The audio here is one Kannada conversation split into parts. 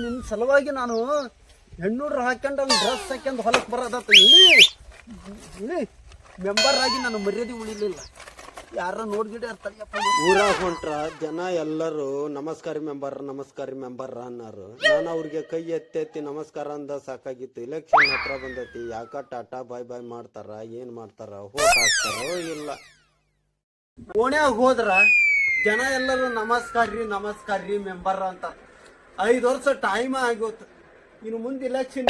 ನಿನ್ನ ಸಲುವಾಗಿ ನಾನು ಹೆಣ್ಣುಡ್ರು ಹಾಕೊಂಡು ಡ್ರೆಸ್ ಹಾಕ್ಯಂದು ಹೊಲಕ್ಕೆ ಬರೋದತ್ತ ಇಳಿ ಮೆಂಬರ್ ಆಗಿ ನಾನು ಮರ್ಯಾದೆ ಉಳಿಲಿಲ್ಲ. ಯಾರ ನೋಡ್ಗಿಡ ಇರ್ತಾರಪ್ಪ ಊರಾಗ ಹೊಂಟ್ರ ಜನ ಎಲ್ಲರೂ ನಮಸ್ಕಾರಿ ಮೆಂಬರ್ ಅನ್ನಾರು. ನಾನು ಅವ್ರಿಗೆ ಕೈ ಎತ್ತಿ ನಮಸ್ಕಾರ ಅಂದ ಸಾಕಾಗಿತ್ತು. ಇಲೆಕ್ಷನ್ ಹತ್ರ ಬಂದೈತಿ, ಯಾಕ ಟಾಟಾ ಬಾಯ್ ಬಾಯ್ ಮಾಡ್ತಾರ, ಏನ್ ಮಾಡ್ತಾರ, ಹೋಟ್ ಹಾಕ್ತಾರೋ ಇಲ್ಲ. ಓಣ್ಯಾಗ ಹೋದ್ರ ಜನ ಎಲ್ಲರೂ ನಮಸ್ಕಾರಿ ಮೆಂಬರ್ ಅಂತ 5 ವರ್ಷ ಟೈಮ್ ಆಗೋತು. ಇನ್ನು ಮುಂದೆ ಇಲೆಕ್ಷನ್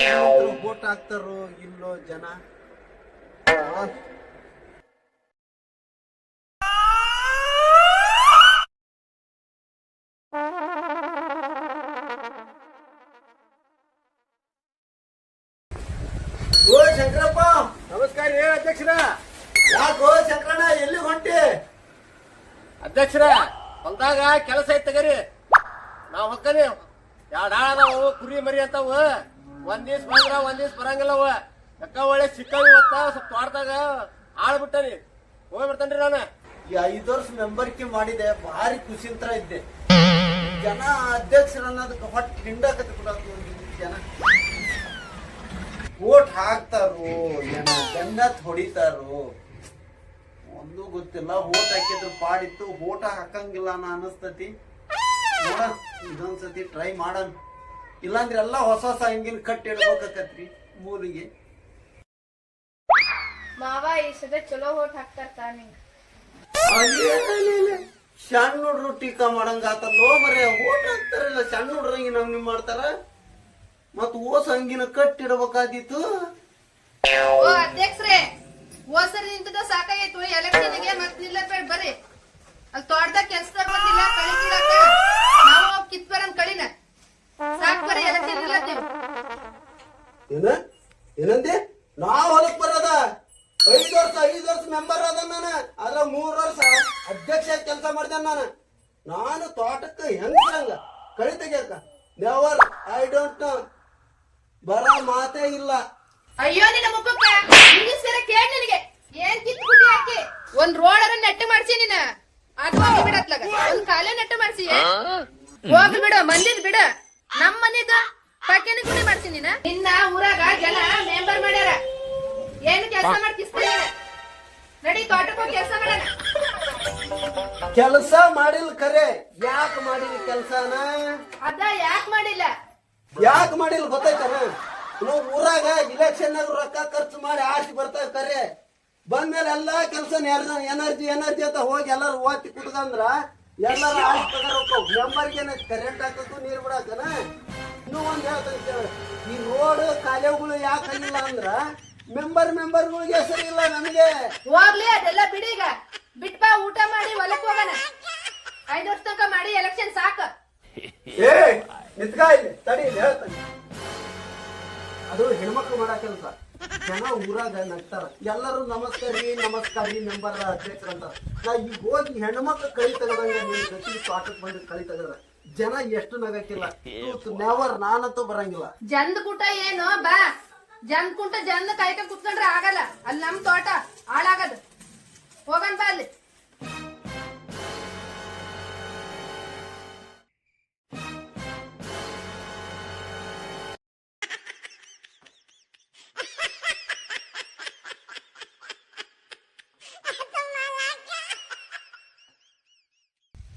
ವೋಟ್ ಹಾಕ್ತಾರೋ ಇಲ್ಲೋ ಜನ. ಓ ಶಂಕರಪ್ಪ, ನಮಸ್ಕಾರ. ಅಧ್ಯಕ್ಷರ. ಯಾಕೋ ಶಂಕರಣ್ಣ ಎಲ್ಲಿ ಹೊಂಟಿ? ಅಧ್ಯಕ್ಷರ, ಹೊಲ್ದಾಗ ಕೆಲಸ ಐತ್ ತಗರಿ. ನಾವ್ ಹೊಕ್ಕನಿ 2 ಆಳ ಅದಾವು, ಕುರಿ ಮರಿ ಅಂತಾವ. ಒಂದ್ ದಿವ್ಸ ಬಂದ್ರ ಒಂದ್ ದಿವ್ಸ ಬರಂಗಿಲ್ಲವ. ಅಕ್ಕ ಒಳ್ಳೆ ಸಿಕ್ಕವ್. ಇವತ್ತ ಸ್ವಲ್ಪ ತೋಟದಾಗ ಆಳ್ ಬಿಟ್ಟನಿ, ಹೋಗ್ಬಿಡ್ತೇನ್ರಿ ನಾನು. ಈ 5 ವರ್ಷ ಮೆಂಬರ್ಕಿ ಮಾಡಿದೆ, ಭಾರಿ ಖುಷಿಂತರ ಇದ್ದೆ. ಜನ ಅಧ್ಯಕ್ಷರ ಅನ್ನೋದಕ್ಕೆ ಹೊಟ್ಟೆ ಹಿಂಡಾಕತ್ತ ಬಿಡೋದು. ಜನ ವೋಟ್ ಹಾಕ್ತಾರೋ ಜನ ಗಂಡತ್ ಹೊಡಿತಾರೋ ಒಂದು ಗೊತ್ತಿಲ್ಲ. ವೋಟ್ ಹಾಕಿದ್ರು ಪಾಡಿತ್ತು, ವೋಟ್ ಹಾಕಂಗಿಲ್ಲ ಅನಸ್ತತಿ. ನೋಡ ಇದೊಂದ್ಸತಿ ಟ್ರೈ ಮಾಡನ್. ಇಲ್ಲಾಂದ್ರೆ ಎಲ್ಲ ಹೊಸ ಹಂಗಿನ ಕಟ್ಟಿ ಇಡ್ಬೇಕಾಕತ್ರಿ ಮೂಲಿಗೆ. ಮಾವ ಈ ಸದ ಚಲೋ ವೋಟ್ ಹಾಕ್ತಾರ ತಾನಿ. ಸಣ್ಣ ಹುಡ್ರು ಟೀಕಾ ಮಾಡಂಗ ಆತಲ್ಲೋ ಮರೆ. ವೋಟ್ ಹಾಕ್ತಾರಲ್ಲ ಸಣ್ಣ ಹುಡ್ರಂಗಿ ನಮ್ಗೆ ಮಾಡ್ತಾರ. ಮತ್ ಓಸ್ ಹಂಗಿನ ಕಟ್ಟಿಡ್ಬೇಕಾದಿತ್ತು. ಓ ಅಧ್ಯಕ್ಷರೇ, ಹೋಸರಿ ನಿಂತದ ಸಾಕಾಗೈತು. ಎಲೆಕ್ಷನ್ಗೆ ಮತ್ ನಿಲ್ಲಬೇಡ ಬರ್ರಿ. ಅಲ್ಲಿ ತೋಟದಾಗ ಕೆಲ್ಸದಾಗ ಬಂದಿಲ್ಲ ಕಳಿ ಕಿಡಾಕ. ನಾವು ಹೋಗಿ ಕಿತ್ ಬರನ್ ಕಳಿನ ಸಾಕ್ ಬರ್ರಿ. ಎಲೆಕ್ಷನ್ ನಿಲ್ಲತ್ತೀವಿ. ಏನಂದೆ? ನಾವ್ ಹೊಲಕ್ ಬರೋದ 5 ವರ್ಷ ಮೆಂಬರ್ ಅದ ನಾನು. ಅದ್ರ 3 ವರ್ಷ ಅಧ್ಯಕ್ಷ ಕೆಲಸ ಮಾಡ್ದೇನೆ ನಾನು ತೋಟಕ್ಕೆ ಹೆಂಗ ಕಳಿ ತೆಗಿಯಕ ನೆವರ್ ಐ ಡೋಂಟ್ ನೋ. ಬರ ಮಾತೇ ಇಲ್ಲ. ಅಯ್ಯೋ ನಿನ್ನ ಮುಖಕ್ಕ ಇಂಗ್ಲಿಷ್ ಕೇಳಿ ನಿನಗೆ ಏನ್ ಕಿತ್ ಗುಡ್ಡಿ ಹಾಕಿ ಒಂದ್ ರೋಡ್ ಅರ ನೆಟ್ಟು ಮಾಡ್ಸಿ ನೀನ. ಅದು ಹೋಗಿ ಬಿಡತ್ಲಾಗ ಒಂದ್ ಕಾಲೇ ನೆಟ್ಟು ಮಾಡ್ಸಿ. ಹೋಗಿ ಬಿಡು, ಮಂದಿದ್ ಬಿಡು. ನಮ್ ಮನಿದ ಪಕ್ಕೇನ ಗುಡಿ ಮಾಡ್ಸಿ ನೀನ. ನಿನ್ನ ಊರಾಗ ಜನ ಮೆಂಬರ್ ಮಾಡ್ಯಾರ. ಏನ್ ಕೆಲಸ ಮಾಡ್ತಿಸ್ತೀನಿ ನಡಿ ತೋಟಕ್ಕೆ ಹೋಗಿ ಕೆಲಸ ಮಾಡೋಣ. ಕೆಲಸ ಮಾಡಿಲ್ ಖರೆ, ಯಾಕೆ ಮಾಡಿಲ್ಲ ಕೆಲ್ಸನ? ಅದ ಯಾಕೆ ಮಾಡಿಲ್ಲ ಗೊತ್ತಾಯ್ತಾನ? ನಾವು ಊರಾಗ ಇಲೆಕ್ಷನ್ ರೊಕ್ಕ ಖರ್ಚು ಮಾಡಿ ಆರ್ಸಿ ಬರ್ತಾವ ಖರೆ. ಬಂದ್ಮೇಲೆ ಎಲ್ಲಾ ಕೆಲಸ ಎನರ್ಜಿ ಅಂತ ಹೋಗಿ ಎಲ್ಲಾರು ಓದ್ತಿ ಕುಟ್ಕಂದ್ರ ಎಲ್ಲಾರು ಆರ್ಸಿ ತಗೋಬೇಕು. ಮೆಂಬರ್ಗೆ ಕರೆಂಟ್ ಹಾಕಕ್ಕೂ ನೀರ್ ಬಿಡಾಕನ. ಇನ್ನೂ ಒಂದ್ ಹೇಳ್ತಂತ, ಈ ರೋಡ್ ಕಾಲೇವುಗಳು ಯಾಕೆ ಆಗಿಲ್ಲ ಅಂದ್ರ ಮೆಂಬರ್ಗಳಿಗೆ ಹೆಸರು ಇಲ್ಲ ನಮಗೆ. ಹೋಗ್ಲಿ ಅದೆಲ್ಲ ಬಿಡಿ. ಈಗ ಬಿಟ್ಬಾ, ಊಟ ಮಾಡಿ ಹೊಲಕ್ ಹೋಗೋಣ. 5 ವರ್ಷ ತನಕ ಮಾಡಿ ಎಲೆಕ್ಷನ್ ಸಾಕ. ಏ ನಿತ್ಕಾ ಇಲ್ಲಿ ತಡಿ ಹೇಳ್ತಾನೆ. ಅದು ಹೆಣ್ಮಕ್ಳು ಮಾಡೋ ಕೆಲಸ. ಜನ ಊರಾಗ ನಗ್ತಾರ, ಎಲ್ಲರೂ ನಮಸ್ಕಾರಿ ಮೆಂಬರ್ ಅಧ್ಯಕ್ಷರ ಅಂತಾರ. ನಾ ಈಗ ಹೋಗಿ ಹೆಣ್ಮಕ್ಳು ಕೈ ತಗದಂಗ ಗತಿ ತೋಟಕ್ಕೆ ಬಂದು ಕೈ ತಗದ್ರ ಜನ ಎಷ್ಟು ನಗಕ್ಕಿಲ್ಲ. ನೆವರ್ ನಾನಂತೂ ಬರಂಗಿಲ್ಲ. ಜಂದ್ ಕೂಟ ಏನು ಬಾ. ಜಂದ್ ಕುಂಟ ಜಂದ್ ಕಾಯ್ಕ ಕುತ್ಕೊಂಡ್ರೆ ಆಗಲ್ಲ. ಅಲ್ಲಿ ನಮ್ ತೋಟ ಹಾಳಾಗದು. ಹೋಗನ್ ಬಾ ಅಲ್ಲಿ.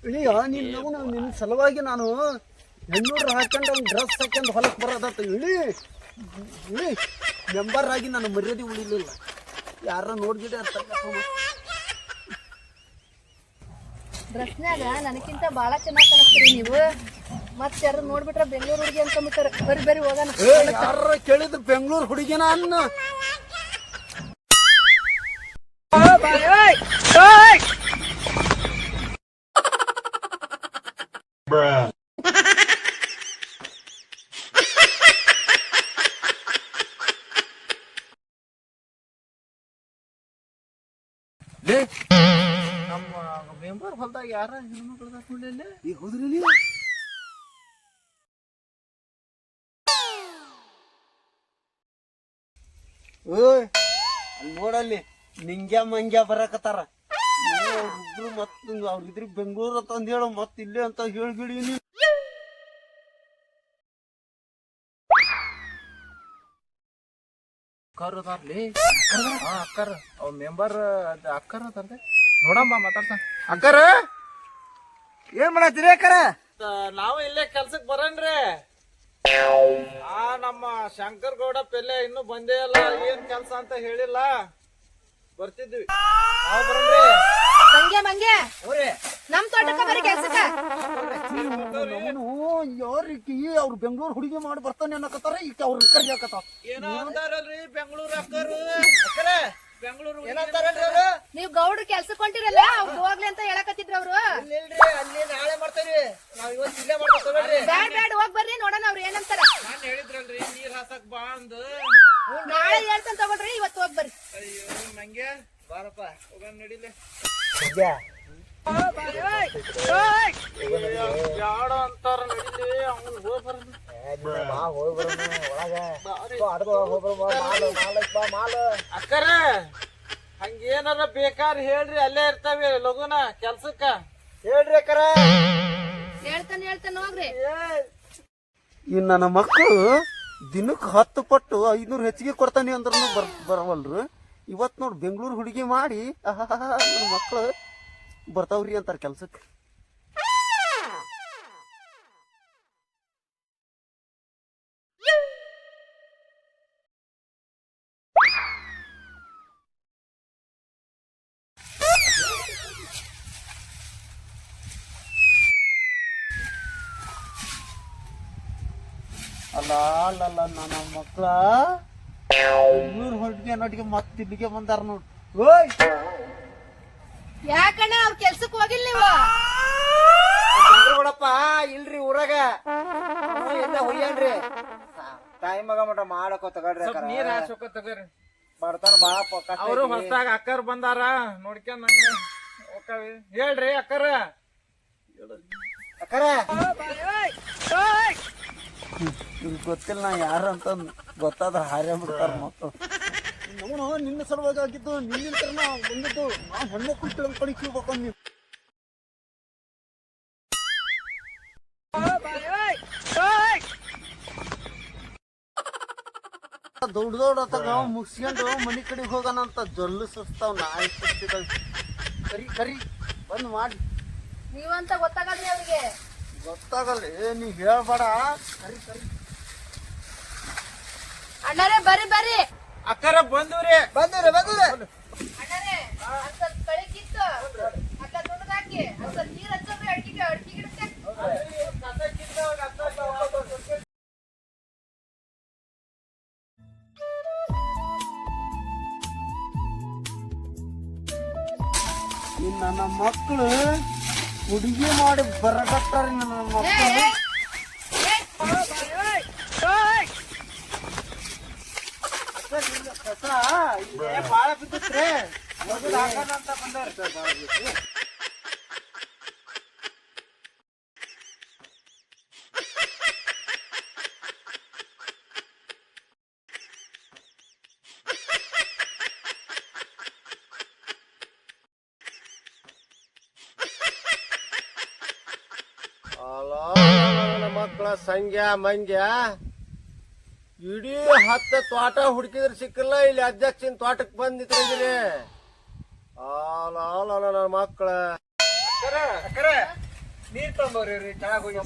ಇಳಿಯ ನಿನ್ನ ಸಲುವಾಗಿ ನಾನು ಹೆಣ್ಣುಡ್ರು ಹಾಕೊಂಡು ಡ್ರೆಸ್ ಹಾಕೊಂಡು ಹೊಲಕ್ಕೆ ಬರೋದತ್ತ. ಇಳಿ ಮೆಂಬರ್ ಆಗಿ ನಾನು ಮರ್ಯಾದೆ ಉಳಿಲಿಲ್ಲ. ಯಾರ ನೋಡ್ಗಿಡ ಡ್ರೆಸ್ನಾಗ ನನಕ್ಕಿಂತ ಬಾಳ ಚೆನ್ನಾಗಿ ಕಾಣಿಸ್ತೀರಿ ನೀವು. ಮತ್ ಯಾರು ನೋಡ್ಬಿಟ್ರೆ ಬೆಂಗಳೂರು ಹುಡುಗಿ ಅನ್ಕೊಂಡ್ಬಿಟ್ಟಾರ. ಬರ್ರಿ ಹೋಗೋಣ. ಯಾರ ಕೇಳಿದ್ರು ಬೆಂಗಳೂರು ಹುಡುಗಿನ ಅನ್ನ. ನಮ್ಮ ಮೆಂಬರ್ ಹೊಲ್ದಾಗ ಯಾರ ಹೆಣ್ಮಕ್ಳು ನೋಡಿಲ್ಲ. ಈಗ ಹೋದ್ರಿ ಓಯ್ ಅಲ್ಲಿ ನೋಡಲ್ಲಿ ನಿಂಗ್ಯಾ ಮಂಗ್ಯಾ ಬರಕತ್ತಾರ. ಅವ್ರಿಬ್ರು ಮತ್ತ ಅವ್ರಿದ್ರಿ ಬೆಂಗಳೂರು ಅಂತ ಅಂದ್ ಹೇಳು ಮತ್ ಇಲ್ಲೇ ಅಂತ ಹೇಳ್ಗಿಡಿ ನೀ ಅಕ್ಕರ್ ಅದಾರ್ಲಿ ಅಕ್ಕರ್ ಅವ್ ಮೆಂಬರ್ ಅಕ್ಕರ್ ಅದಾರ್ದೆ ನೋಡಮ್ಮ ಮಾತಾಡ್ಸ ಅಕ್ಕರ್ ಏನ್ ಮಾಡತ್ತೀರಿ ಅಕ್ಕರ? ನಾವು ಇಲ್ಲೇ ಕೆಲ್ಸಕ್ ಬರನ್ರಿ ನಮ್ಮ ಶಂಕರ್ ಗೌಡ ಪೆಲ್ಲೆ ಇನ್ನೂ ಬಂದೇ ಇಲ್ಲ ಏನ್ ಕೆಲ್ಸ ಅಂತ ಹೇಳಿಲ್ಲ ಬರ್ತಿದ್ವಿ ನಾವು ಬರನ್ರಿ ಮಂಗೆ ಮಂಗೆ ನಮ್ ತೋಟಕ್ಕ ಬರೀ ಕೆಲ್ಸಕ್ಕ ಯಾರಿಗೆ ಅವ್ರು ಬೆಂಗಳೂರು ಹುಡುಗಿ ಮಾಡಿ ಬರ್ತಾನೆ ಅನ್ನಕತ್ತಾರ ಈಗ ಅವ್ರ ಕರ್ಯಾಕತ್ತಾವ. ಏನೋ ಅಂತಾರಲ್ರಿ ಬೆಂಗಳೂರು ಅಕ್ಕರು ಅಕ್ಕರೆ ಬೆಂಗಳೂರು ಏನಂತಾರಲ್ರಿ ಅವ್ರು ನೀವ್ ಗೌಡ್ರು ಕೆಲ್ಸಕ್ ಹೊಂಟಿರಲ್ಲ ಅವ್ರು ಹೋಗ್ಲಿ ಅಂತ ಹೇಳಕತ್ತಿದ್ರು ಅವ್ರು. ಇಲ್ರಿ ಅಲ್ಲಿ ನಾಳೆ ಮಾಡ್ತೇವ್ರಿ ನಾವ್ ಇವತ್ತು ಇಲ್ಲೇ ಮಾಡ್ತೇವ್ರಿ ಬ್ಯಾಡ್ ಬ್ಯಾಡ್ ಹೋಗ್ ಬರ್ರಿ ನೋಡೋಣ ಅವ್ರು ಏನಂತಾರ. ನಾನ್ ಹೇಳಿದ್ರಲ್ರಿ ನೀರ್ ಹಾಸಕ್ ಬಾ ಅಂದ್ ನಾಳೆ ಹೇಳ್ತಾನ ತಗೊಳ್ರಿ ಇವತ್ತು ಹೋಗ್ ಬರ್ರಿ. ಅಯ್ಯೋ ನಂಗೆ ಬಾರಪ್ಪ ಹೋಗೋಣ ನಡಿಲೆ ಬ್ಯಾಡ ಅಂತಾರ ನಡಿಲಿ ಅವ್ನು ಅಕ್ಕರ ಹಂಗೇನಾರ ಬೇಕಾರ್ ಹೇಳ್ರಿ ಅಲ್ಲೇ ಇರ್ತಾವೆ ಲಗುನ ಕೆಲ್ಸಕ್ಕ ಹೇಳ್ರಿ ಅಕ್ಕರ ಹೇಳ್ತಾನ ಹೋಗ್ರಿ. ಈ ನನ್ನ ಮಕ್ಕಳು ದಿನಕ್ಕೆ 10 ಪಟ್ಟು 500 ಹೆಚ್ಚಿಗೆ ಕೊಡ್ತಾನೆ ಅಂದ್ರೂ ಬರವಲ್ರು. ಇವತ್ತು ನೋಡಿ ಬೆಂಗಳೂರು ಹುಡುಗಿ ಮಾಡಿ ನನ್ನ ಮಕ್ಕಳು ಬರ್ತಾವ್ರಿ ಅಂತಾರೆ ಕೆಲ್ಸಕ್ಕೆ. ಅಲ್ಲ ನನ್ನ ಮಕ್ಕಳ ಬೆಂಗಳೂರು ಹುಡುಗಿ ಅನ್ನೋಟಿಗೆ ಮತ್ತೆ ಇಲ್ಲಿಗೆ ಬಂದಾರ ನೋಡ್. ಓಯ್ ಯಾಕಣ್ಣ ಅವ್ರ ಕೆಲ್ಸಕ್ ಹೋಗಿಲ್ಲ ನೀವು? ನೋಡಪ್ಪ ಇಲ್ರಿ ಊರಾಗ ಎಲ್ಲ ಹೊಯ್ಯನ್ರಿ ಟೈಮ್ ಆಗ ಮಟ ಮಾಡಕೋ ತಗೊಳ್ರಿ ನೀರ್ ಹಾಸ್ಬೇಕ ತಗೋರಿ ಬರ್ತಾನ ಬಾಳ ಅವರು ಹೊಸದಾಗ ಅಕ್ಕರ್ ಬಂದಾರ ನೋಡ್ಕೊಂಡ್ ನಂಗೆ ಹೋಗ್ತಾವಿ ಹೇಳ್ರಿ ಅಕ್ಕರ ಅಕ್ಕರ ಇವ್ರಿಗೆ ಗೊತ್ತಿಲ್ಲ ನಾ ಯಾರು ಅಂತ ಗೊತ್ತಾದ್ರೆ ಹಾರ್ಯ ಬಿಡ್ತಾರ ಮಕ್ಕಳು. ನಾವು ನಿನ್ನ ಸಲುವಾಗಿ ಆಗಿದ್ದು ನಿನ್ನ ಬಂದಿದ್ದು ನಾವು ಹೆಣ್ಮಕ್ಳು ತಿಳ್ಕೊಳಿಕ್ಬೇಕು ನೀವು. ದೊಡ್ಡ ಅತ್ತಾಗ ಮುಗಿಸ್ಕೊಂಡು ಮನಿ ಕಡೆಗೆ ಹೋಗೋಣ ಅಂತ ಜೊಲ್ಲು ಸುಸ್ತಾವ್ ನಾಯಿ ಸುಸ್ತಿದಾವ. ಕರಿ ಬಂದ್ ಮಾಡಿ ನೀವಂತ ಗೊತ್ತಾಗಲ್ರಿ ಅವ್ರಿಗೆ. ಗೊತ್ತಾಗಲ್ಲ ನೀ ಹೇಳ್ಬೇಡ. ಕರಿ ಅಣ್ಣರೇ ಬರ್ರಿ ಬರ್ರಿ. ಅಕ್ಕರ ಬಂದವ್ರಿ ಅಣ್ಣರೇ ಸ್ವಲ್ಪ ಕಳಿಕಿತ್ತು ಅಕ್ಕ ದುಡ್ದಾಕಿ ಸ್ವಲ್ಪ ನೀರ್ ಹಚ್ಚಲ್ರಿ ಅಡ್ಕಿ ಗಿಡಕ್ಕೆ. ನನ್ನ ಮಕ್ಕಳು ಹುಡುಗಿ ಮಾಡಿ ಬರಕತ್ತಾರ. ನನ್ನ ಮಕ್ಕಳು ಬಾಳ ಬಿದ್ದಿತ್ರಿ ಅಂತ ಬಂದಾರ. ಮಕ್ಕಳ ಸಂಗ್ಯ ಮಂಗ್ಯ ಇಡೀ 10 ತೋಟ ಹುಡುಕಿದ್ರೆ ಸಿಕ್ಕಿಲ್ಲ. ಇಲ್ಲಿ ಅಧ್ಯಕ್ಷನ ತೋಟಕ್ಕೆ ಬಂದ್ ನಿಂತ್ಕೊಂಡಿರಿ. ನನ್ನ ಮಕ್ಕಳ ನೀರ್ ತಗೊಂಬರ್ರಿ ಚೆನ್ನಾಗ್ ಹೋಗಿ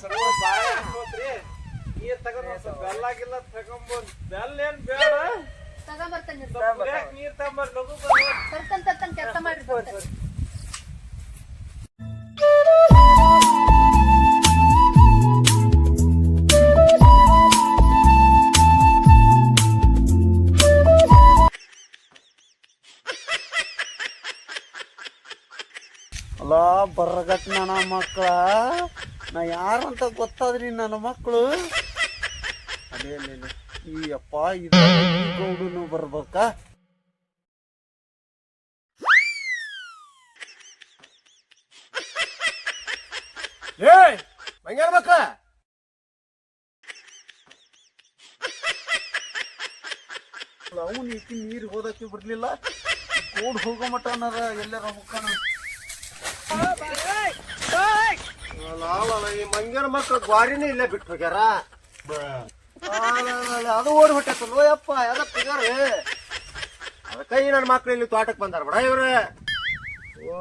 ನೀರ್ ತಗೊಂಡ್ ಬೆಲ್ಲ ಗಿಲ್ಲ ತಗೊಂಬರ್ ಬೆಲ್ಲ ಏನ್ ಬೇಡ ತಗೊಂಬರ್ತಾನೆ ನೀರ್ ತಗೊಂಬರ್ ಲಗು ತರ್ತನ್ ಕೆಲಸ ಮಾಡ್ರಿ. ಅಲ್ಲ ಬರಗಟ್ ನನ್ನ ಮಕ್ಕಳ ನಾ ಯಾರಂತ ಗೊತ್ತಾದ್ರಿ ನನ್ನ ಮಕ್ಕಳು. ಅದೇ ಈ ಅಪ್ಪ ಈ ಗೌಡನು ಬರ್ಬೇಕಾ? ಮಂಗ್ಯಾರ ಮಕ್ಕಳ ಅವನು ಈಕಿ ನೀರು ಹೋದಕ್ಕೆ ಬಿಡ್ಲಿಲ್ಲ. ಗೋಡ್ ಹೋಗೋ ಮಟ ಎಲ್ಲಾರ ಹೋಗೋಣ. ಈ ಮಂಗ್ಯನ ಮಕ್ಳು ಗ್ವಾರಿನೇ ಇಲ್ಲೇ ಬಿಟ್ಟು ಹೋಗ್ಯಾರ ಅದು ಓಡಿ ಹೊಟ್ಟೆತ್ತಲ್ಲೋ ಯಪ್ಪ ಯಾವ್ದಪ್ಪ ಇದಾರೆ ಅದಕ್ಕ ಈ ನನ್ನ ಮಕ್ಳು ಇಲ್ಲಿ ತೋಟಕ್ಕೆ ಬಂದಾರ ಬಡ ಇವ್ರೆ ಓ